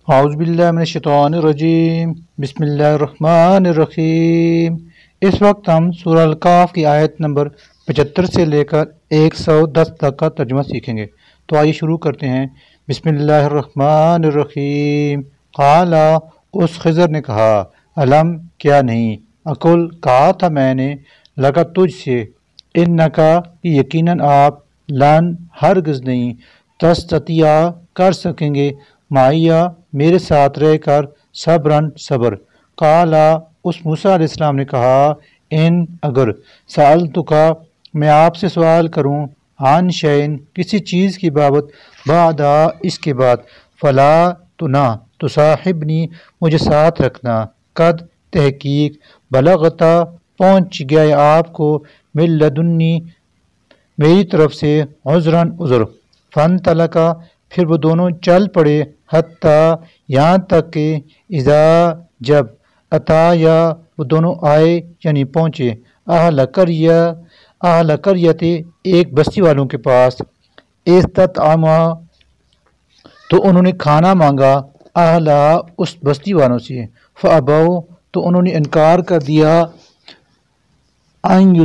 اعوذ باللہ من الشیطان الرجیم بسم اللہ الرحمن الرحیم۔ اس وقت ہم سورہ الکاف کی آیت نمبر 75 سے لے کر 110 تک کا ترجمہ سیکھیں گے۔ تو آئیے شروع کرتے ہیں۔ بسم اللہ الرحمن الرحیم۔ قال، اس خضر نے کہا، علم کیا نہیں، اقول کہا تھا میں نے، لگا تجھ سے، انکا یقیناً آپ، لن ہرگز نہیں، تستطیع کر سکیں گے، معیہ میرے ساتھ رہ کر، صبرن صبر۔ قالا، اس موسیٰ علیہ السلام نے کہا، ان اگر، سألتکا میں آپ سے سوال کروں، عن شیئن کسی چیز کی بابت، بعدا اس کے بعد، فلا تو نہ، تصاحبنی مجھے ساتھ رکھنا، قد تحقیق، بلغتا پہنچ گیا ہے آپ کو، من لدنی میری طرف سے، عذراً عذر۔ فانطلقا پھر وہ دونوں چل پڑے، حتیٰ یہاں تک کہ، اذا جب، اتایا وہ دونوں آئے یعنی پہنچے، اہل قریت ایک بستی والوں کے پاس، استطعما تو انہوں نے کھانا مانگا، اہلا اس بستی والوں سے، فابوا تو انہوں نے انکار کر دیا، ان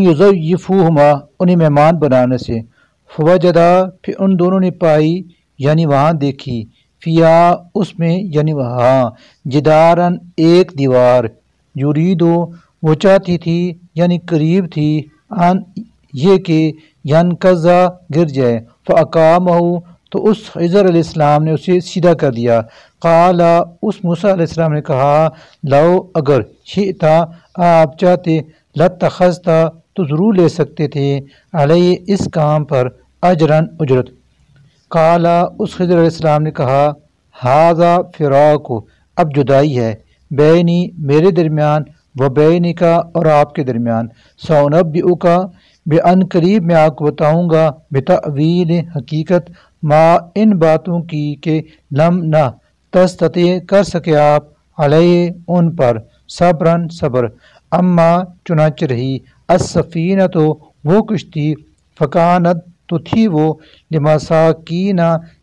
یضیفوہما انہیں مہمان بنانے سے، فوجدا پھر ان دونوں نے پائی یعنی وہاں دیکھی، فیا اس میں یعنی وہاں، جدارن ایک دیوار، یریدو وہ چاہتی تھی یعنی قریب تھی، ان یہ کہ ینقضا گر جائے، فاقامہ تو اس خضر علیہ السلام نے اسے سیدھا کر دیا۔ قال اس موسیٰ علیہ السلام نے کہا، لو اگر، شئتا آپ چاہتے، لاتخذتا تو ضرور لے سکتے تھے، علیہ اس کام پر، اجراً اجرت۔ قال اس خضر علیہ السلام نے کہا، ھذا فراق اب جدائی ہے، بینی میرے درمیان، و بینکا اور آپ کے درمیان، سأنبئک بے ان قریب میں آپ کو بتاؤں گا، بتأویل حقیقت، ما ان باتوں کی کہ لم نہ، تستطیع کر سکے آپ، علیہ ان پر، صبراً صبر۔ اما چنانچہ رہی، السفینۃ وہ کشتی، فکانت تو تھی وہ، لمساکین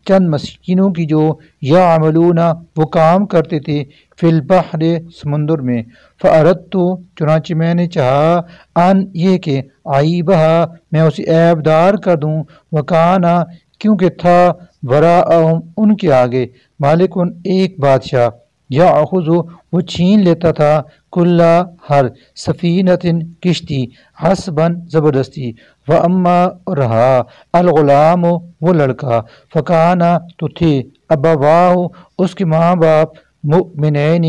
چند مسکینوں کی جو، یعملون وہ کام کرتے تھے، فی البحر سمندر میں، فاردت چنانچہ میں نے چاہا، ان یہ کہ، عیبہا میں اسے عیب دار کر دوں، وکانا کیونکہ تھا، وراءہم ان کے آگے، مالکن ایک بادشاہ، یاخذ وہ چھین لیتا تھا، کل ہر، سفینۃ کشتی، حسباً زبردستی، واما رہا، الغلام وہ لڑکا، فکانا تو تھے، ابواہ اس کے ماں باپ، مؤمنین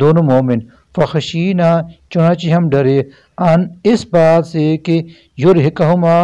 دونوں مومن، فخشینا چنانچہ ہم ڈرے، ان اس بات سے کہ، یرہقہما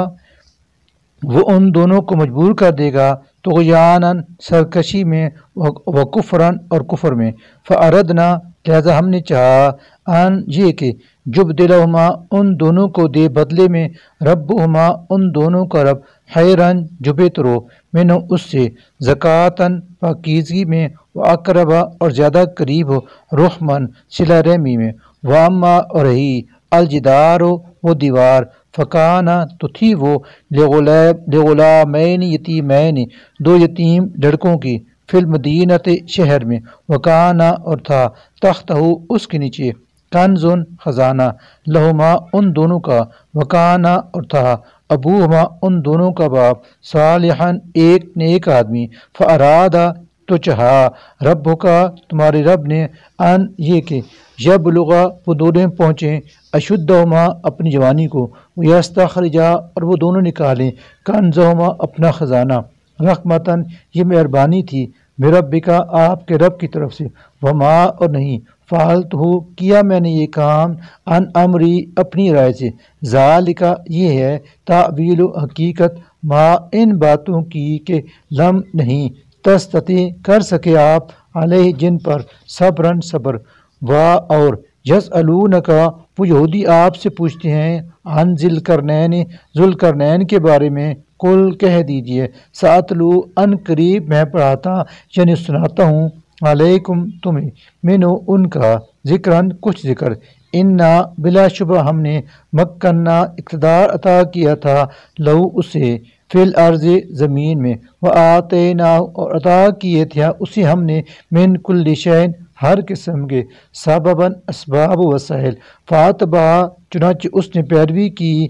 وہ ان دونوں کو مجبور کر دے گا، طغیاناً سرکشی میں، و کفراً اور کفر میں، فاردنا لہذا ہم نے چاہا، ان یہ کہ، یبدلہما ان دونوں کو دے بدلے میں، ربہما ان دونوں کا رب، خیراً جو بہتر ہو، منہ اس سے، زکوٰۃً پاکیزگی میں، واقربا اور زیادہ قریب ہو، رحماً صلہ رحمی میں، واما اور رہی، الجدار وہ دیوار، فکانا تو تھی وہ، لغلامین یتیمین دو یتیم لڑکوں کی، فی المدینۃ شہر میں، وکانا اور تھا، تحتہ اس کے نیچے، کنزن خزانہ، لہما ان دونوں کا، وکانا اور تھا، ابوہما ان دونوں کا باپ، صالحاً ایک نیک آدمی، فارادہ تو چاہا، ربک تمہارے رب نے، ان یہ کہ، یبلغا وہ دونوں پہنچیں، اشدہما اپنی جوانی کو، ویستخرجا اور وہ دونوں نکالیں، کنزہما اپنا خزانہ، رحمتاً یہ مہربانی تھی، من ربک آپ کے رب کی طرف سے، وما اور نہیں، فعلتہ کیا میں نے یہ کام، ان امری اپنی رائے سے، ذالک یہ ہے، تأویل حقیقت، ما ان باتوں کی کہ، لم نہیں، تستطیع کر سکے آپ، علیہ جن پر، صبراً صبر۔ و اور، یسألونک وہ یہودی آپ سے پوچھتے ہیں، عن ذی القرنین ذو القرنین کے بارے میں، قل کہہ دیجئے، ساتلو ان قریب میں پڑھاتا یعنی سناتا ہوں، علیکم تمہیں، منو ان کا، ذکراً کچھ ذکر، انا بلا شبہ ہم نے، مکنہ اقتدار عطا کیا تھا، لہو اسے، فی الارض زمین میں، وآتیناہ اور عطا کیے تھے اسے ہم نے من کل شیء ہر قسم کے، سبباً اسباب و وسائل، فاتبع چنانچہ اس نے پیروی کی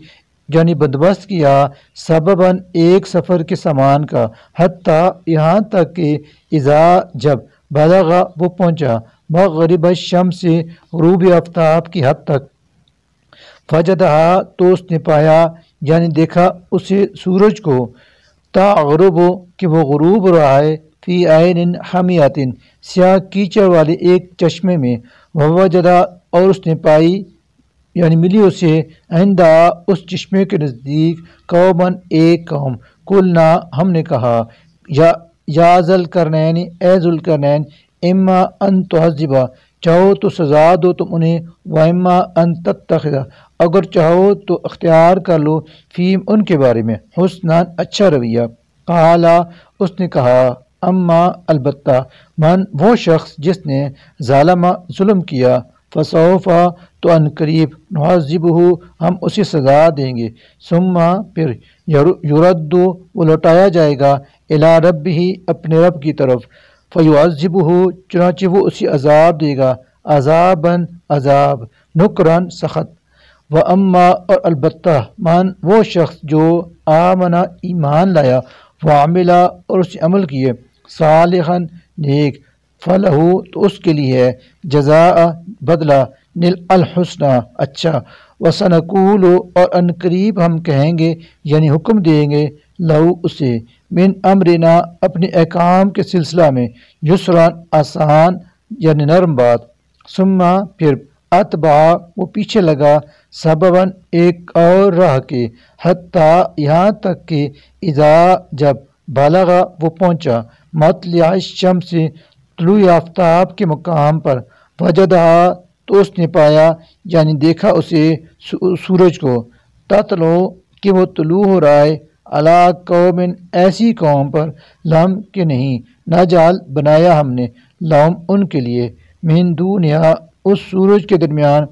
یعنی بندوبست کیا، سبباً ایک سفر کے سامان کا، حتیٰ یہاں تک کہ اذا جب بلغ وہ پہنچا مغرب الشمس غروب آفتاب کی حد تک، فجدہا تو اس نے پایا یعنی دیکھا اسے سورج کو، تغرب کہ وہ غروب ہو رہا ہے، فی عین حمیۃ سیاہ کیچڑ والے ایک چشمے میں، ووجدا اور اس نے پائی یعنی ملی اسے عندہ اس چشمے کے نزدیک، قوماً ایک قوم، قلنا ہم نے کہا یا ذوالقرنین اے ذوالقرنین، اما ان تعذبا چاہو تو سزا دو تم انہیں، و اما ان تتخذ اگر چاہو تو اختیار کر لو، فیم ان کے بارے میں حسناً اچھا رویہ، قالا اس نے کہا اما البتہ من وہ شخص جس نے ظالم ظلم کیا، فسوف تو ان قریب، نعذبہ ہم اسے سزا دیں گے، ثم پھر یرد وہ لوٹایا جائے گا، الی ربہ اپنے رب کی طرف، فیعذبہ چنانچہ وہ اسے عذاب دے گا، عذاباً عذاب، نکراً سخت، واما اور البتہ من وہ شخص جو آمنا ایمان لایا، وعملا اور اس عمل کیے، صالحاً نیک، فلہ تو اس کے لیے ہے جزاء بدلہ، الحسنہ اچھا، وسنقول اور ان قریب ہم کہیں گے یعنی حکم دیں گے، لہو اسے، من امرنا اپنے احکام کے سلسلہ میں، یسرا آسان یعنی نرم بات، ثم پھر اتبع وہ پیچھے لگا، سبباً ایک اور راہ کے، حتیٰ یہاں تک کہ اذا جب بلغ وہ پہنچا مطلع الشمس طلوع آفتاب کے مقام پر، وجدہا تو اس نے پایا یعنی دیکھا اسے سورج کو، تطلع کہ وہ طلوع ہو رہا ہے، علی قوم ایسی قوم پر، لم کہ نہیں، نجعل بنایا ہم نے، لہم ان کے لیے، من دونہا اس سورج کے درمیان،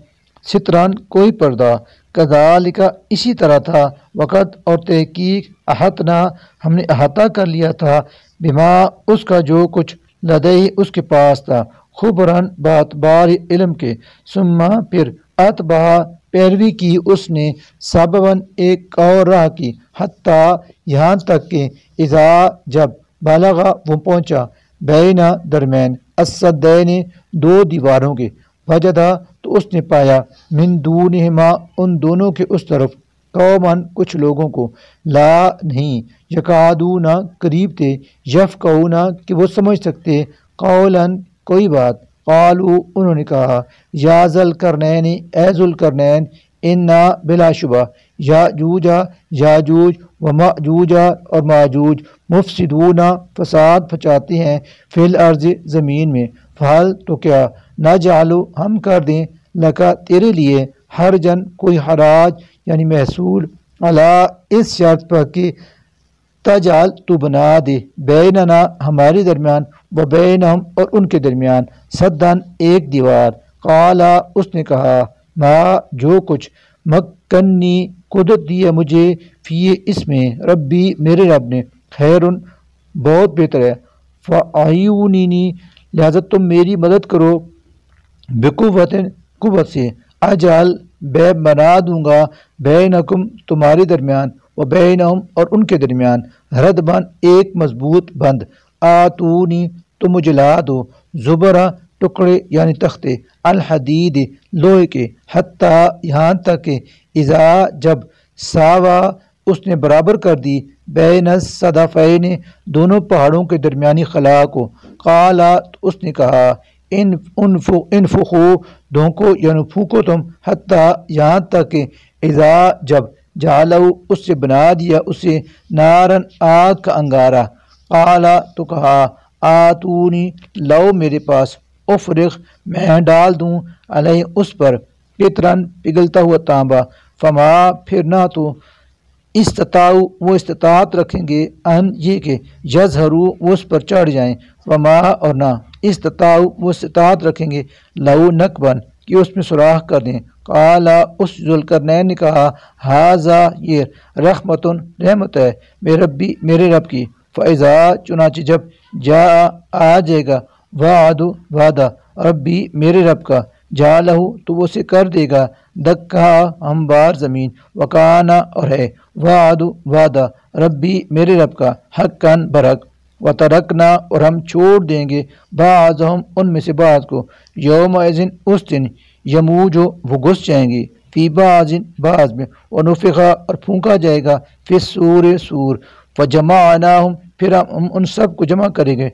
ستران کوئی پردہ، کذالک اسی طرح تھا، وقت اور تحقیق، احطنا ہم نے احاطہ کر لیا تھا، بما اس کا جو کچھ، لدیہ اس کے پاس تھا، خبراً بات بار علم کے، ثم پھر اتبع پیروی کی اس نے، سبباً ایک اور راہ کی، حتیٰ یہاں تک کہ اذا جب بلغ وہ پہنچا، بین درمین، السدین دو دیواروں کے، وجدہ تو اس نے پایا، من دونہما ان دونوں کے اس طرف، قوماً کچھ لوگوں کو، لا نہیں، یکادون قریب تھے، یفقہون کہ وہ سمجھ سکتے، قولاً کوئی بات، قالو انہوں نے کہا، یا ذوالقرنین اے ذوالقرنین، انا بلا شبہ، یاجوج و ماجوج اور ماجوج، مفسدون فساد پھچاتے ہیں، فی الارض زمین میں، فحل تو کیا، نجعلو ہم کر دیں، لکا تیرے لیے، حرجن کوئی حراج یعنی محصول، علی اس شرط پر کہ تجعل تو بنا دے، بیننا ہمارے درمیان، و بینہم اور ان کے درمیان، سدن ایک دیوار، قالا اس نے کہا، ما جو کچھ، مکنی قدرت دی ہے مجھے، فی اس میں، ربی میرے رب نے، خیرن بہت بہتر ہے، فاعینونی لہذا تم میری مدد کرو، بقوت قوت سے، اجعل بے بنا دوں گا، بینکم تمہارے درمیان، و بینہم اور ان کے درمیان، ردبان ایک مضبوط بند، آتونی تو مجھے لا دو، زبرہ ٹکڑے یعنی تختے، الحدید لوہے کے، حتیٰ یہاں تک کہ اذا جب ساوا اس نے برابر کر دی، بین الصدفین دونوں پہاڑوں کے درمیانی خلا کو، قالا تو اس نے کہا، انفخو دھونکو یعنی پھونکو تم، حتیٰ یہاں تک کہ اذا جب جعلو اس سے بنا دیا اسے، نارن آگ کا انگارہ، قالا تو کہا، آتونی لو میرے پاس، افرغ میں ڈال دوں، علیہ اس پر، قطرن پگھلتا ہوا تانبا، فما پھر نہ تو استطاعوا وہ استطاعت رکھیں گے، ان یہ کہ یظہروا وہ اس پر چڑھ جائیں، وما اور نہ استطاعوا وہ استطاعت رکھیں گے، لہو نقباً کہ اس میں سوراخ کر دیں۔ قالا اس ذوالقرنین نے کہا ہاذا یہ رحمتن رحمت ہے میرے رب کی۔ فاذا چنانچہ جب جا آ جائے گا وعد وعدہ ربی میرے رب کا جالہ تو وہ اسے کر دے گا دکا ہموار زمین وکانا اور ہے وعد وعدہ ربی میرے رب کا حقاً برحق وترکنا اور ہم چھوڑ دیں گے بعضہم ان میں سے بعض کو یومئذ اس دن یموج وہ گھس جائیں گے فی بعض میں ونفخا اور پھونکا جائے گا فی سور سور فجمعناہم پھر ہم ان سب کو جمع کریں گے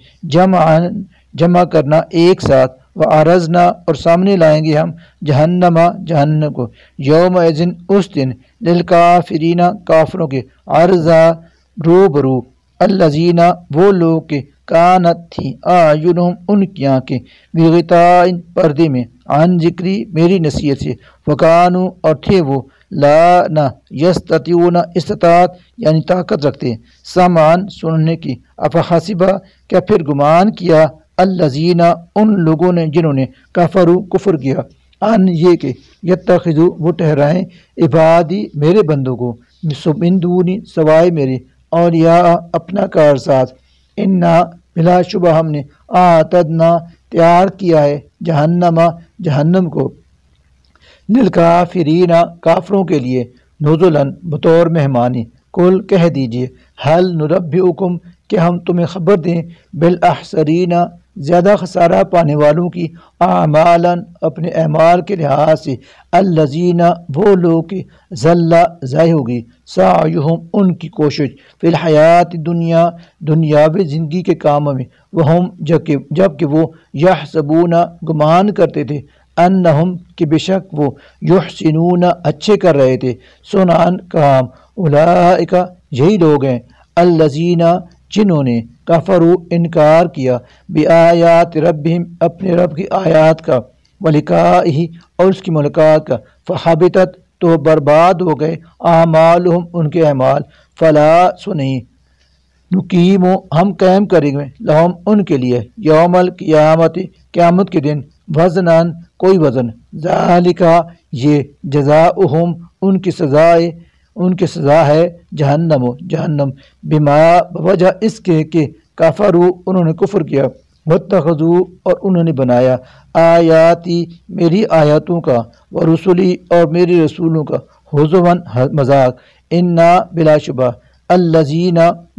جمع کرنا ایک ساتھ وعرضنا اور سامنے لائیں گے ہم جہنم کو یومئذ اس دن للکافرین کافروں کے عرضا روبرو الذین وہ لوگ کے کانت تھی اعینہم ان کی آنکھیں بغطاء پردے میں عن ذکری میری نصیحت سے وکانو اور تھے وہ لا نہ یستطیعون استطاعت یعنی طاقت رکھتے سمعن سننے کی افحسبا کیا پھر گمان کیا الذین ان لوگوں نے جنہوں نے کفر کیا ان یہ کہ یتخذو وہ ٹھہرائیں عبادی میرے بندوں کو من دونی سوائے میرے اولیاء اپنا کارساز انا بلا شبہ ہم نے اعتدنا تیار کیا ہے جہنم کو للکافرین کافروں کے لیے نزلاً بطور مہمانی کل کہہ دیجئے حل نربئکم کہ ہم تمہیں خبر دیں بالاحسرین زیادہ خسارہ پانے والوں کی اعمالاً اپنے اعمال کے لحاظ سے الذین وہ لوگ کہ ضل ضائع ہوگی سعیہم ان کی کوشش فی الحیات دنیاوی زندگی کے کاموں میں وہم جبکہ وہ یحسبون گمان کرتے تھے انہم کہ بے شک وہ یحسنون اچھے کر رہے تھے سنان کام اولئک یہی لوگ ہیں الذین جنہوں نے کفروا انکار کیا بآیات ربہم اپنے رب کی آیات کا ولقائہ اور اس کی ملاقات کا فحبطت تو برباد ہو گئے اعمالہم ان کے اعمال فلا سنیں نقیم ہم قائم کریں گے لہم ان کے لیے یوم القیامت قیامت کے دن وزنان کوئی وزن ذالکا یہ جزاؤہم ان کی سزا ہے جہنم بما بوجہ اس کے کہ کفروا انہوں نے کفر کیا واتخذوا اور انہوں نے بنایا آیاتی میری آیاتوں کا ورسلی اور میری رسولوں کا ہزواً مذاق انا بلا شبہ الذین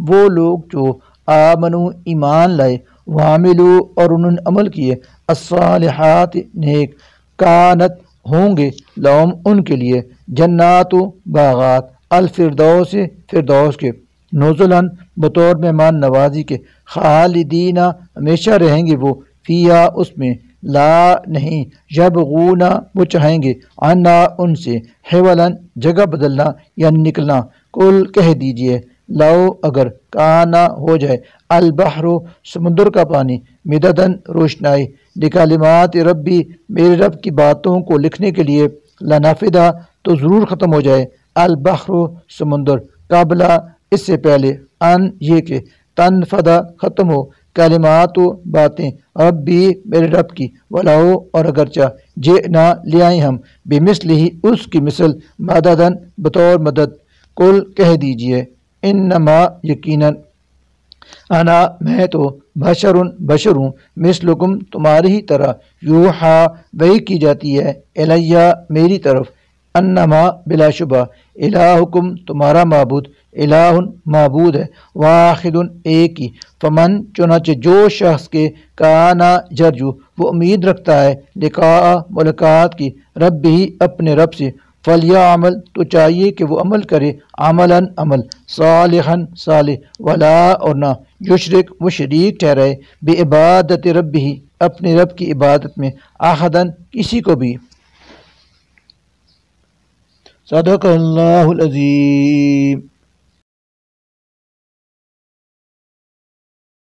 وہ لوگ جو آمنوا ایمان لائے وعملوا اور انہوں نے عمل کیے الصالحات نیک کانت ہوں گے لہم ان کے لیے جنات و باغات الفردوس فردوس کے نزلاً بطور مہمان نوازی کے خالدین ہمیشہ رہیں گے وہ فیہا اس میں لا نہیں یبغون وہ چاہیں گے عنا ان سے حولاً جگہ بدلنا یا نکلنا کل کہہ دیجئے لو اگر کانا ہو جائے البحر سمندر کا پانی مددن روشنائی لکلمات ربی میرے رب کی باتوں کو لکھنے کے لیے لنفدا تو ضرور ختم ہو جائے البحر سمندر قبل اس سے پہلے ان یہ کہ تنفدا ختم ہو کلمات و باتیں ربی میرے رب کی ولو اور اگرچہ جئنا لے آئیں ہم بمثلہ اس کی مثل مددن بطور مدد کل کہہ دیجئے انما یقیناً انا میں تو بشر ہوں مثلکم تمہاری ہی طرح یوحا وحی کی جاتی ہے الیہ میری طرف انما بلا شبہ الہکم تمہارا معبود الہ معبود ہے واحد ایک ہی فمن چنانچہ جو شخص کے کانا جرجو وہ امید رکھتا ہے لقاء ملاقات کی رب ہی اپنے رب سے فلیعمل تو چاہیے کہ وہ عمل کرے عملاً عمل صالحاً صالح ولا اور نہ یشرک وہ شریک ٹھہرائے بعبادت رب ہی اپنے رب کی عبادت میں احداً کسی کو بھی صدق اللہ العظیم۔